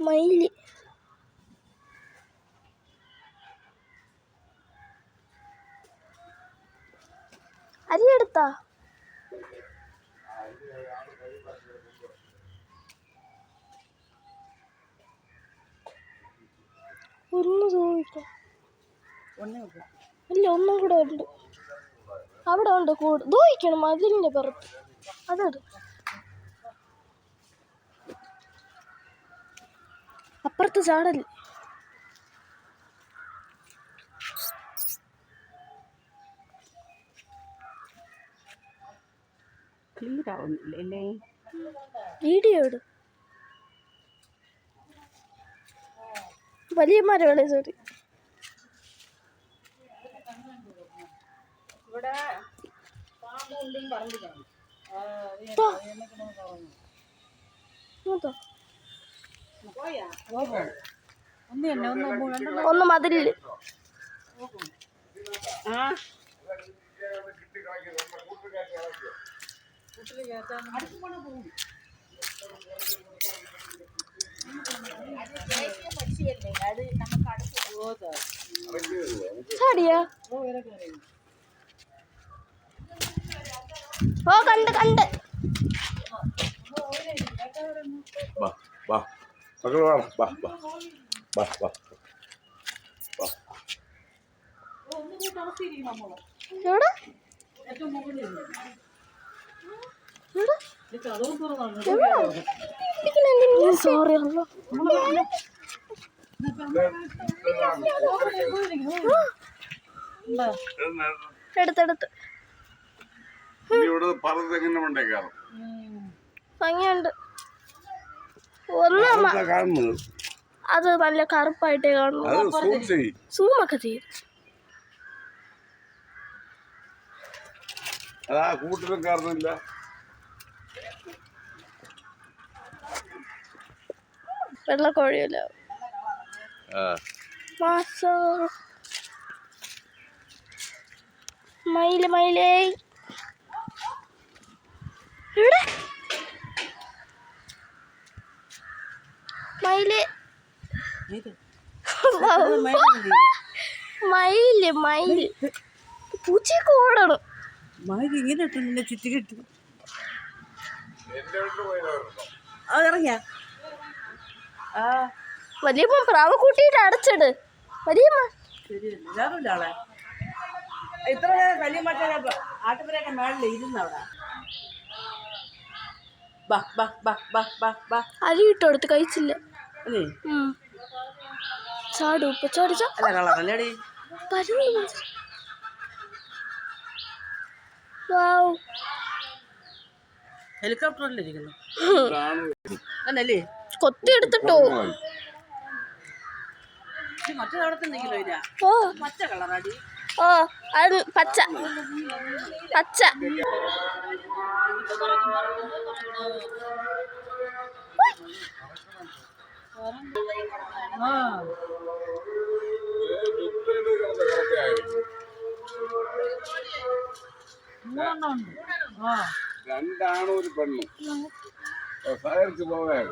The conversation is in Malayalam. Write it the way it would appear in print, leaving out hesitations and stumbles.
മയില് അരിയെടുത്താ ഒന്ന് ചോദിക്കാം. ഇല്ല, ഒന്നും കൂടെ ഉണ്ട്. അവിടെ ഉണ്ട് കൂട്. ദോഹിക്കണം മതിലിൻ്റെ പുറത്ത്. അതെടു. അപ്പുറത്ത് ചാടല്. വീഡിയോ ഇടും. വലിയ മരങ്ങളെ സോറി. ഒന്ന് മതിലില്. ചാടിയാ? ഓ കണ്ട് കണ്ട്. സോറി എടുത്തെടുത്ത് ഭംഗിയുണ്ട്. ഒന്ന് അത് നല്ല കറുപ്പായിട്ടേ കാണുന്നു. സൂമൊക്കെ ചെയ്യും. കൂട്ടിലും കാണുന്നില്ല. വെള്ളക്കോഴിയല്ല. മയില് മയിലേ ഇവിടെ മയില് മയില് മയില് പൂച്ചയൊക്കെ ഓടണം. മയില് ഇങ്ങനെ ഇട്ടില്ല ചുറ്റിക്കിട്ട് ഇറങ്ങിയ വലിയമ്മ പ്രാവ് കൂട്ടിയിട്ട് അടച്ചിട്. വലിയമ്മ വേറൊരാളെ ഇത്ര വലിയ മറ്റേ ആട്ടുപുരയൊക്കെ മേളിൽ ഇരുന്നവിടെ അരി ഇട്ടെടുത്ത് കഴിച്ചില്ല. ചാടും ഇപ്പൊ ചാടിച്ച ഹെലികോപ്റ്ററിൽ ഇരിക്കുന്നു അല്ലേ? കൊത്തി എടുത്തിട്ടോ മറ്റേതവിടെ നിൽക്കലോ ഇല്ല. പച്ച കളറാടി. ഓ അത് പച്ച പച്ച. രണ്ടാണും ഒരു പെണ്ണും സഹകരിച്ച് പോവുകയാണ്.